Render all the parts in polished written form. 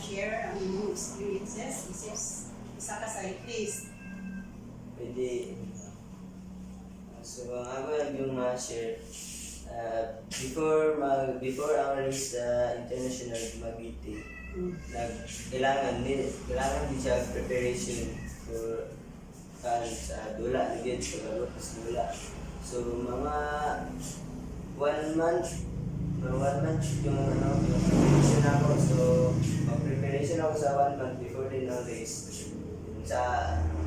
ma-share ang inyong experiences? Isa ka cyclist. Pwede. So, ang ako lang yung ma-share. Before ang race sa international Dumaguete, kailangan din siya preparation for sa dula again sa Galupas dula. So mga 1 month yung preparation ako. So mag-preparation ako sa 1 month before din ng race. Sa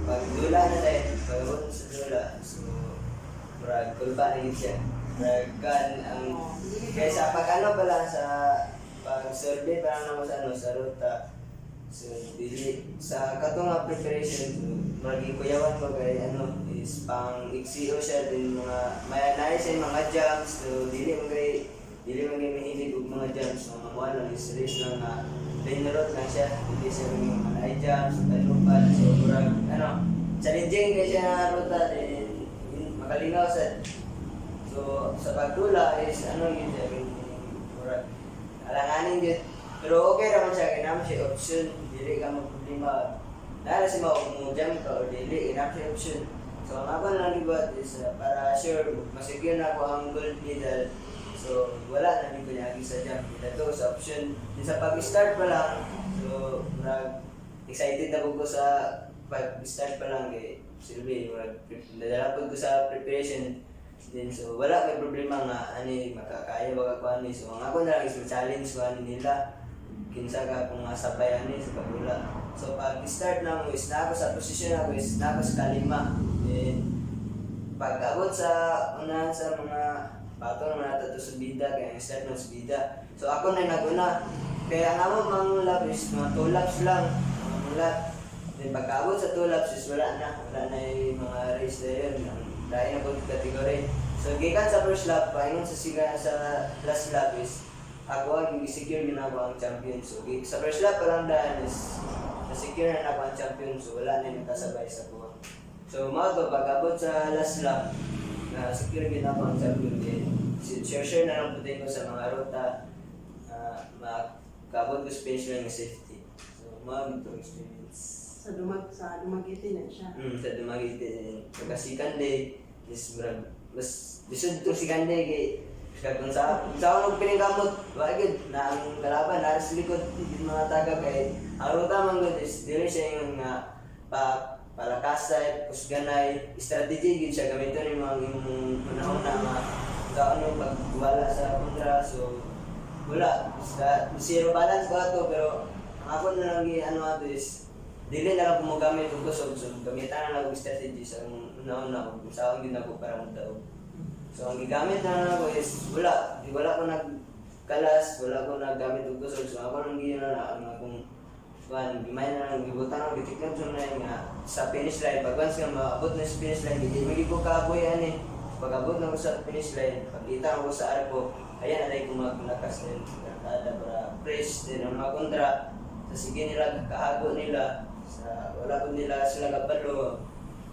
pag-dula na din, pag-abot sa dula. So kulba na yun siya. Kaya sa pag-ano pala sa pag-survey parang naman sa ruta. So dili sa katong preparation maging kuyawan ko kay is pang XCO siya din mga may naay sa mga jumps. So dili man mahilig og mga jumps. So mga lang is race lang na plain road lang siya. Dili siya mga high jumps, talupan. So murag challenging kay siya na ruta din makalingaw sa. So sa pagdula is yun siya murag alanganin yun. Pero okay naman siya, kaya siya option. Dili ka magproblema. Dahil si mo-jump ka o dili, enough siya option. So ang ako lang libat is para sure, masecure na ako ang gold medal. So wala na din ko niya sa jump. Ito sa option. Sa pag-start pa lang, so excited na ko sa pag-start pa lang kay Silvi. Nadala ko sa preparation. Then, so wala may problema nga makakaya ba ka ani. So ang ako na lang is challenge ko nila kinsa ka kung sabay sa pagdula. So pag start na mo is na ako sa posisyon ako is na ako sa kalima. Then pag abot sa unahan sa mga bato naman nato to sa bida kaya start ng bida. So ako na naguna kaya ang amo mang lap is mga 2 laps lang mga lap. Then pag abot sa 2 laps is wala na yung mga race na yun. Dahil na po kategory. So, gikan sa first lap, paingon sa last lap is ako yung secure na ako ang champion. So, sa first lap pa lang dahil is na-secure na ako ang champion. So, wala na yung kasabay sa kuha. So, mga pag abot sa last lap, na-secure na ako ang champion din. Share na lang po din ko sa mga ruta. Makabot ko finish line ng safety. So, mga ito experience. Sa Dumaguete na siya. Sa Dumaguete. Pagkasikan day, mas lisod itong sikan day kung sa ako pinanggamot, wagid na ang kalaban, naras likod, hindi mga taga kay ang ruta man good is dili siya yung palakasay, kusganay, strategy gid siya gamiton yung mga panahon na pagwala sa kontra. So wala, zero balance ba ito, pero ako na lang ato is dili na lang ko magamit og kusog. So gamitan na lang og strategy sa una kung saan din ako para magdaog. So ang gigamit na lang ako is wala ko nagkalas, wala ko naggamit og kusog. So ako nang giyan na ang akong gimay na lang gibutan ako gitikap sa nga sa finish line. Pag once nga maabot na sa finish line, hindi ko kaboy pag abot na ko sa finish line, pagkita ko sa arko, ayan alay ko maglakas din para press din ang mga kontra. So sige nila kahago nila. Wala po nila sila kapalo,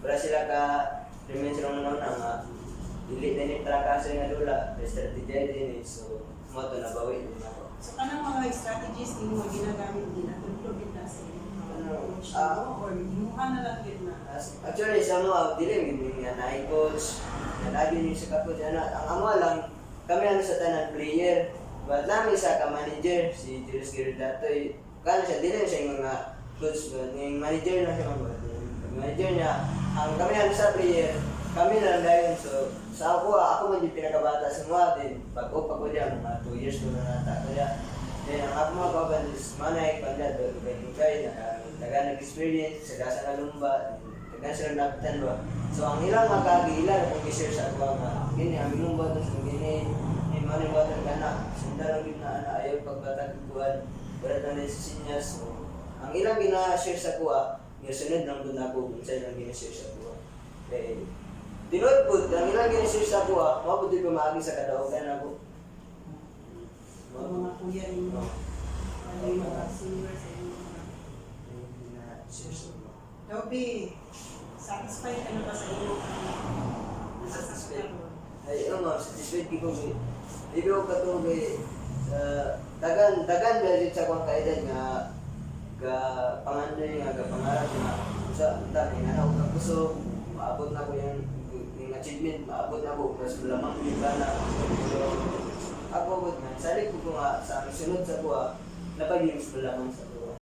wala sila ka-remain sila na nga dili din yung trakaso nga dula, strategy din so moto na bawi din ako. So kanang mga strategies din mo ginagamit din at improvement na sa coach or himuha na lang din na? Actually sa mga dili nga na coach na lagi niyo sa kapod ang amo lang kami sa tanan player, but namin sa ka-manager si Julius Giridatoy kano siya dili siya yung mga coach yung manager na siya manager niya ang kami sa player kami na lang dahil. So sa ako man yung pinakabata sa mga din pag-up ako diyan mga 2 years ko na nata kaya then ang ako mga kaban is manay kanya doon kay nag-experience sa gasa na lumba taga sila napitan ba. So ang ilang makagila kung i-share sa ako nga gini ang lumba doon sa gini manay water ka na sundan lang na ayaw pagbatag kuhan wala na sa sinyas. So ang ilang gina-share sa kuha, sunod lang doon ako kung saan lang gina-share sa kuha. Okay. Tinod po, ang ilang gina-share sa kuha, mabot din pumagi sa kadaugan ako. Mga kuya rin mo. Ano yung mga senior sa inyo? Gina-share sa kuha. Toby, satisfied ka na ba sa inyo? Satisfied mo? Ay, satisfied ko kung ibig ko katong dagan dahil sa kong kaedad nga ga pangandoy nga ga pangarap na sa dami nga ako kapuso maabot na ko yung achievement maabot na ko mas lamang yung bana so ako gud man sali ko nga sa sunod sa kuha napaging lamang sa kuha